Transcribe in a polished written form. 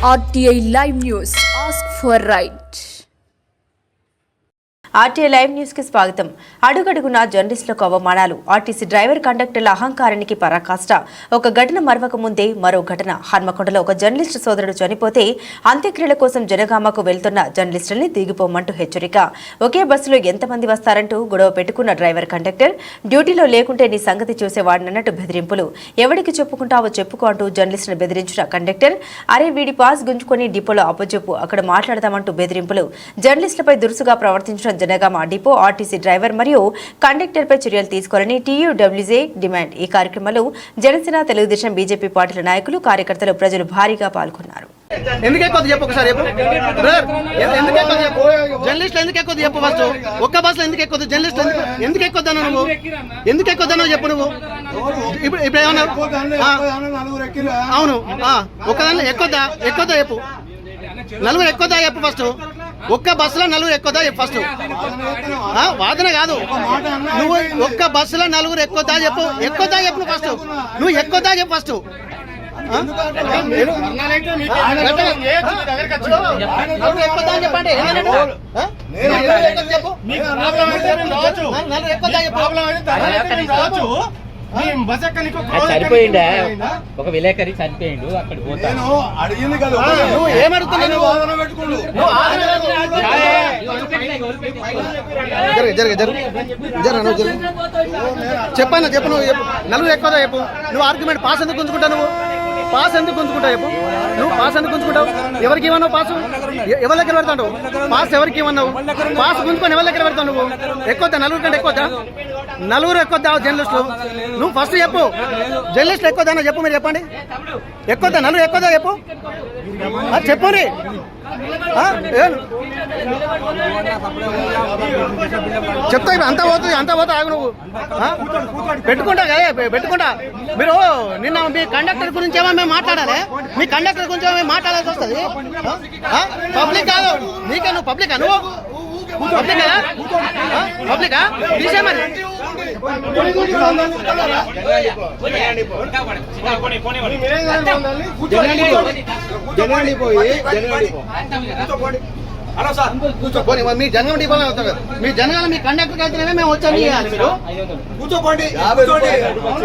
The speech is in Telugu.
RTI Live News. Ask for right. RTI live news కి స్వాగతం. అడుగడుగునా జర్నలిస్టులకు అవమానాలు, ఆర్టీసీ డ్రైవర్ కండక్టర్ల అహంకారానికి పరాకాష్ట. ఒక ఘటన మరవక ముందే మరో ఘటన. హన్మకొండలో ఒక జర్నలిస్టు సోదరుడు చనిపోతే అంత్యక్రియల కోసం జనగామకు వెళ్తున్న జర్నలిస్టుల్ని దిగిపోమంటూ హెచ్చరిక. ఒకే బస్సులో ఎంతమంది వస్తారంటూ గొడవ పెట్టుకున్న డ్రైవర్ కండక్టర్. డ్యూటీలో లేకుంటే నీ సంగతి చూసేవాడినన్నట్టు బెదిరింపులు. ఎవరికి చెప్పుకుంటావో చెప్పుకో అంటూ జర్నలిస్టును బెదిరించిన కండక్టర్. అరే వీడి పాస్ గుంజుకొని డిపోలో అప్పచెప్పు, అక్కడ మాట్లాడదామంటూ బెదిరింపులు. జర్నలిస్టులపై దురుసుగా ప్రవర్తించిన జనగామ డిపో ఆర్టీసీ డ్రైవర్ మరియు కండక్టర్ పై చర్యలు తీసుకోవాలని టీయూడబ్ల్యూజే డిమాండ్. ఈ కార్యక్రమంలో జనసేన, తెలుగుదేశం, బీజేపీ పార్టీల నాయకులు, కార్యకర్తలు, ప్రజలు భారీగా పాల్గొన్నారు. ఒక్క బస్సులో ఎందుకు ఎక్కువ జర్నలిస్ట్ ఎందుకు ఎక్కువద్దన్నా నువ్వు ఎందుకు ఎక్కువద్దన్నావు చెప్పు నువ్వు ఇప్పుడు ఏమన్నా అవును ఒక్కదాన్ని ఎక్కువద్దా చెప్పు నలుగురు ఎక్కువద్దా చెప్పు ఫస్ట్ ఒక్క బస్సులో నలుగురు ఎక్కువద్దా చెప్పు ఫస్ట్ వాదన కాదు నువ్వు ఒక్క బస్సులో నలుగురు ఎక్కువద్దా చెప్పు నువ్వు ఫస్ట్ నువ్వు ఎక్కువద్దా చెప్పు ఫస్ట్ చనిపోయిండా ఒక విలేకరి చనిపోయిండు అక్కడ పోతాను అడిగింది కదా నువ్వు ఏమడుగుతున్నావు చెప్పన్నా చెప్పు నువ్వు నలుగురు ఎక్కువ చెప్పు నువ్వు ఆర్గ్యుమెంట్ పాస్ ఎందుకు గుంజుకుంటావు నువ్వు పాస్ ఎందుకు గుంజుకుంటావు చెప్పు నువ్వు పాస్ ఎందుకు గుంజుకుంటావు ఎవరికి ఇవ్వన్నావు పాసు ఎవరి దగ్గర పెడతావు పాస్ ఎవరికి ఇవ్వన్నావు పాస్ గుంజుకొని ఎవరి దగ్గర పెడతావు నువ్వు ఎక్కువద్దా నలుగురు కంటే ఎక్కువద్దా నలుగురు ఎక్కువద్దా జర్నలిస్టులు నువ్వు ఫస్ట్ చెప్పు జర్నలిస్టులు ఎక్కువదా చెప్పు మీరు చెప్పండి ఎక్కువద్దా నలుగురు ఎక్కువదా చెప్పు చెప్పు రీ చెప్తా అంత పోతుంది ఆగు నువ్వు పెట్టుకుంటా పెట్టుకుంటా మీరు నిన్న మీ కండక్టర్ గురించి ఏమో మేము మాట్లాడాలి మీ కండక్టర్ గురించి ఏమో మాట్లాడాల్సి వస్తుంది పబ్లిక్ కాదు నీకే నువ్వు పబ్లికా నువ్వు పబ్లికా పబ్లికా తీసే మరి మీ జనగం డిపోలో అవుతారు మీ జనగాల మీ కండక్టర్ అయితేనే మేము వచ్చాము కూర్చోపోండి